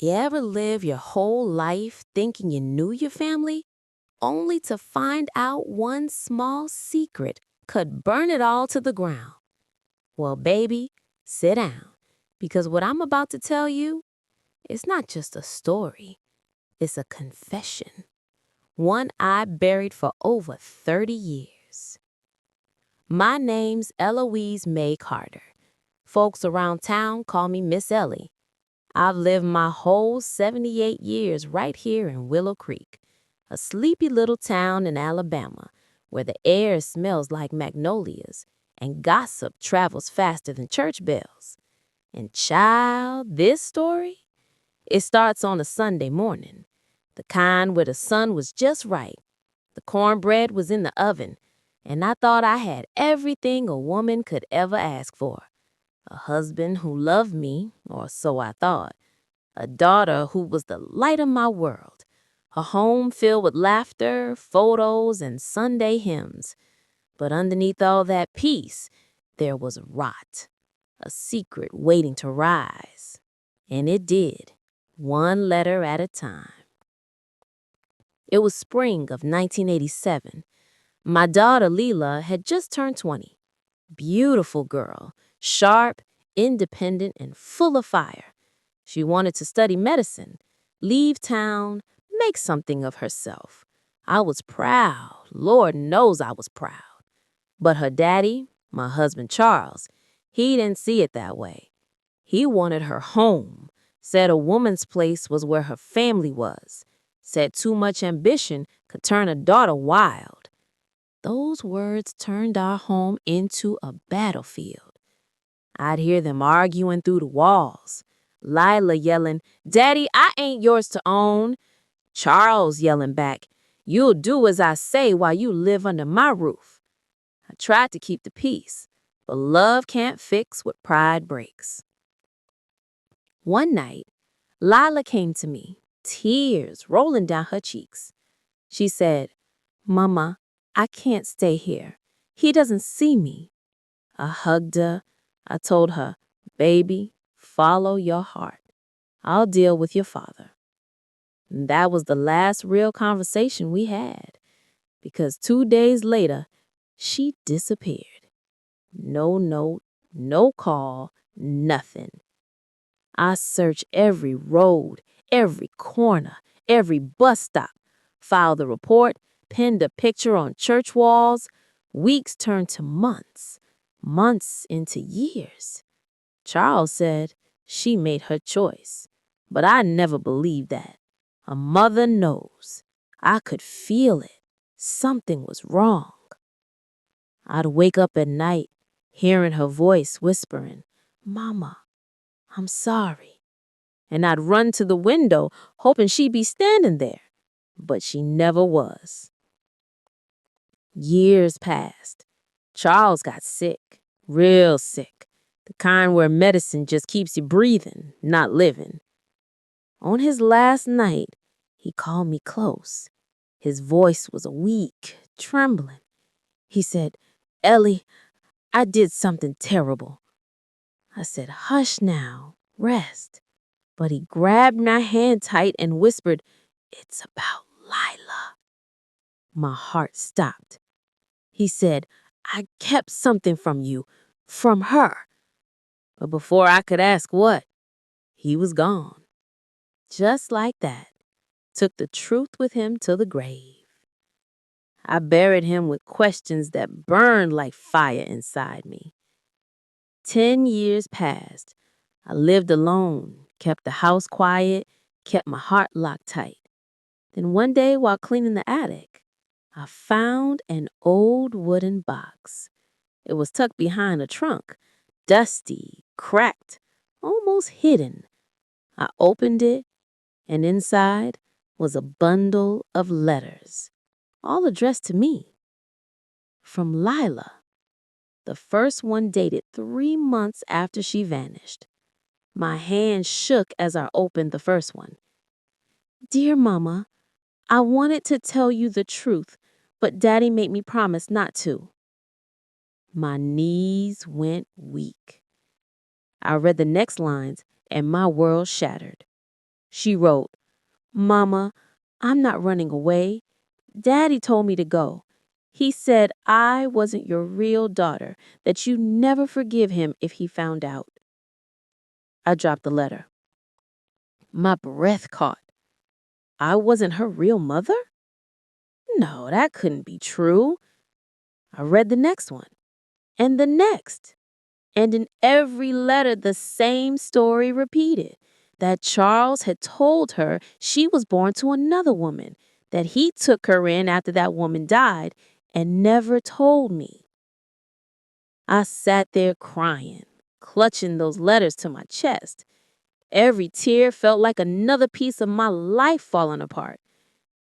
You ever live your whole life thinking you knew your family, only to find out one small secret could burn it all to the ground? Well, baby, sit down, because what I'm about to tell you is not just a story, it's a confession. One I buried for over 30 years. My name's Eloise May Carter. Folks around town call me Miss Ellie. I've lived my whole 78 years right here in Willow Creek, a sleepy little town in Alabama where the air smells like magnolias and gossip travels faster than church bells. And child, this story? It starts on a Sunday morning, the kind where the sun was just right, the cornbread was in the oven, and I thought I had everything a woman could ever ask for. A husband who loved me, or so I thought. A daughter who was the light of my world. A home filled with laughter, photos, and Sunday hymns. But underneath all that peace, there was rot. A secret waiting to rise. And it did, one letter at a time. It was spring of 1987. My daughter Leela had just turned 20. Beautiful girl, sharp, independent, and full of fire. She wanted to study medicine, leave town, make something of herself. I was proud. Lord knows I was proud. But her daddy, my husband Charles, he didn't see it that way. He wanted her home, said a woman's place was where her family was, said too much ambition could turn a daughter wild. Those words turned our home into a battlefield. I'd hear them arguing through the walls. Lila yelling, "Daddy, I ain't yours to own." Charles yelling back, "You'll do as I say while you live under my roof." I tried to keep the peace, but love can't fix what pride breaks. One night, Lila came to me, tears rolling down her cheeks. She said, "Mama, I can't stay here. He doesn't see me." I hugged her. I told her, "Baby, follow your heart. I'll deal with your father." And that was the last real conversation we had, because 2 days later, she disappeared. No note, no call, nothing. I searched every road, every corner, every bus stop, filed the report, pinned a picture on church walls. Weeks turned to months, months into years. Charles said she made her choice, but I never believed that. A mother knows. I could feel it. Something was wrong. I'd wake up at night, hearing her voice whispering, "Mama, I'm sorry." And I'd run to the window, hoping she'd be standing there. But she never was. Years passed. Charles got sick, real sick. The kind where medicine just keeps you breathing, not living. On his last night, he called me close. His voice was weak, trembling. He said, "Ellie, I did something terrible." I said, "Hush now, rest." But he grabbed my hand tight and whispered, "It's about Lila." My heart stopped. He said, "I kept something from you, from her." But before I could ask what, he was gone. Just like that, took the truth with him to the grave. I buried him with questions that burned like fire inside me. 10 years passed. I lived alone, kept the house quiet, kept my heart locked tight. Then one day while cleaning the attic, I found an old wooden box. It was tucked behind a trunk, dusty, cracked, almost hidden. I opened it, and inside was a bundle of letters, all addressed to me. From Lila. The first one dated 3 months after she vanished. My hand shook as I opened the first one. "Dear Mama, I wanted to tell you the truth, but Daddy made me promise not to." My knees went weak. I read the next lines, and my world shattered. She wrote, "Mama, I'm not running away. Daddy told me to go. He said I wasn't your real daughter, that you never forgive him if he found out." I dropped the letter. My breath caught. I wasn't her real mother? No, that couldn't be true. I read the next one, and the next. And in every letter, the same story repeated, that Charles had told her she was born to another woman, that he took her in after that woman died and never told me. I sat there crying, clutching those letters to my chest. Every tear felt like another piece of my life falling apart.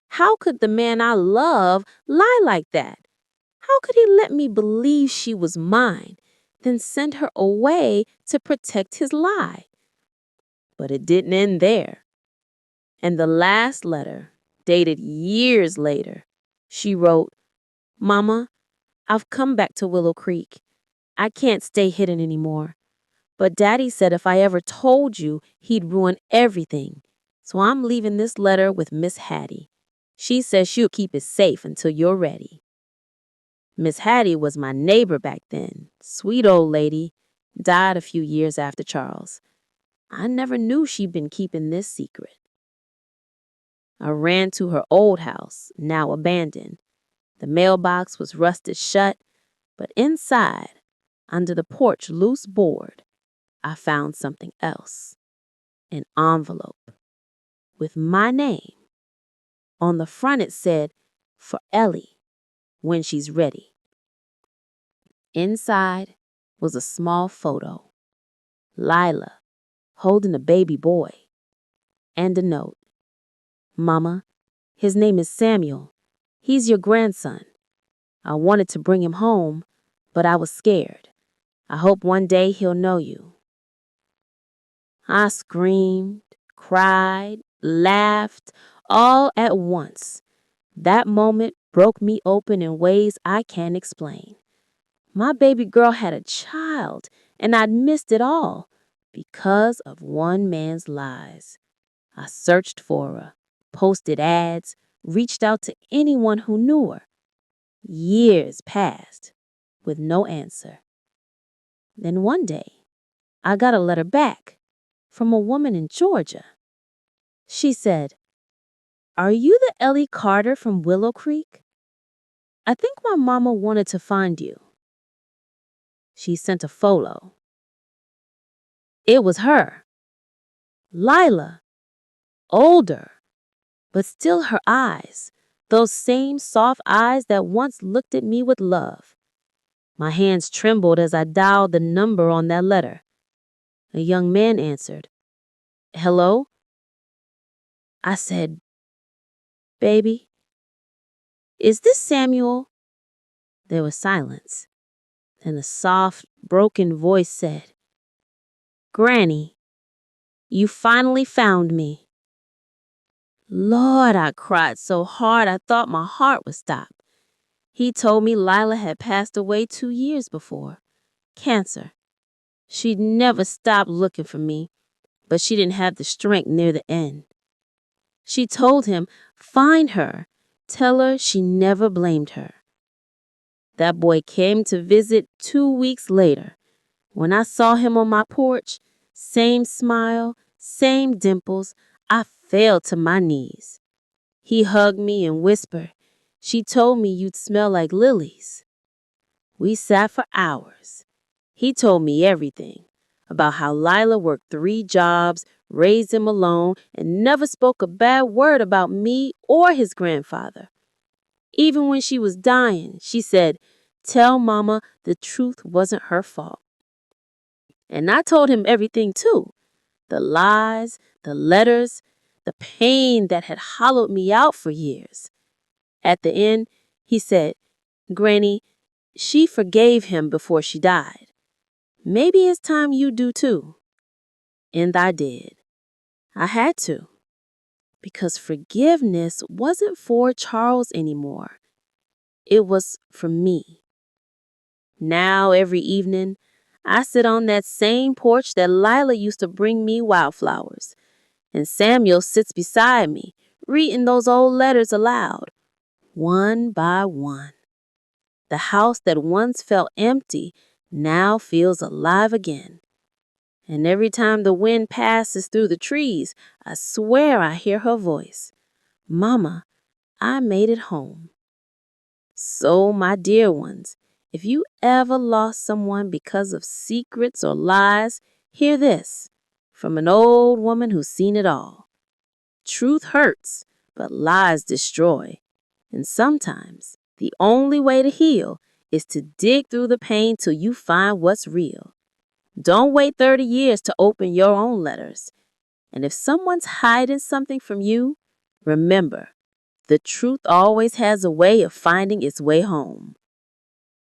How could the man I love lie like that? How could he let me believe she was mine, then send her away to protect his lie? But it didn't end there. And the last letter, dated years later, she wrote, "Mama, I've come back to Willow Creek. I can't stay hidden anymore. But Daddy said if I ever told you, he'd ruin everything. So I'm leaving this letter with Miss Hattie. She says she'll keep it safe until you're ready." Miss Hattie was my neighbor back then. Sweet old lady. Died a few years after Charles. I never knew she'd been keeping this secret. I ran to her old house, now abandoned. The mailbox was rusted shut, but inside, under the porch loose board, I found something else. An envelope with my name. On the front it said, "For Ellie, when she's ready." Inside was a small photo. Lila, holding a baby boy. And a note. "Mama, his name is Samuel. He's your grandson. I wanted to bring him home, but I was scared. I hope one day he'll know you." I screamed, cried, laughed, all at once. That moment broke me open in ways I can't explain. My baby girl had a child, and I'd missed it all because of one man's lies. I searched for her, posted ads, reached out to anyone who knew her. Years passed with no answer. Then one day, I got a letter back from a woman in Georgia. She said, "Are you the Ellie Carter from Willow Creek? I think my mama wanted to find you." She sent a photo. It was her, Lila, older, but still her eyes, those same soft eyes that once looked at me with love. My hands trembled as I dialed the number on that letter. A young man answered. "Hello?" I said, "Baby, is this Samuel?" There was silence. Then a soft, broken voice said, "Granny, you finally found me." Lord, I cried so hard I thought my heart would stop. He told me Lila had passed away 2 years before. Cancer. She'd never stopped looking for me, but she didn't have the strength near the end. She told him, "Find her. Tell her she never blamed her." That boy came to visit 2 weeks later. When I saw him on my porch, same smile, same dimples, I fell to my knees. He hugged me and whispered, "She told me you'd smell like lilies." We sat for hours. He told me everything about how Lila worked 3 jobs, raised him alone, and never spoke a bad word about me or his grandfather. Even when she was dying, she said, "Tell Mama the truth wasn't her fault." And I told him everything too. The lies, the letters, the pain that had hollowed me out for years. At the end, he said, "Granny, she forgave him before she died. Maybe it's time you do too." And I did. I had to. Because forgiveness wasn't for Charles anymore. It was for me. Now, every evening, I sit on that same porch that Lila used to bring me wildflowers. and Samuel sits beside me, reading those old letters aloud, one by one. The house that once felt empty now feels alive again. And every time the wind passes through the trees, I swear I hear her voice. Mama, I made it home. So, my dear ones, if you ever lost someone because of secrets or lies, hear this from an old woman who's seen it all. Truth hurts, but lies destroy. And sometimes the only way to heal is to dig through the pain till you find what's real. Don't wait 30 years to open your own letters. And if someone's hiding something from you, remember, the truth always has a way of finding its way home.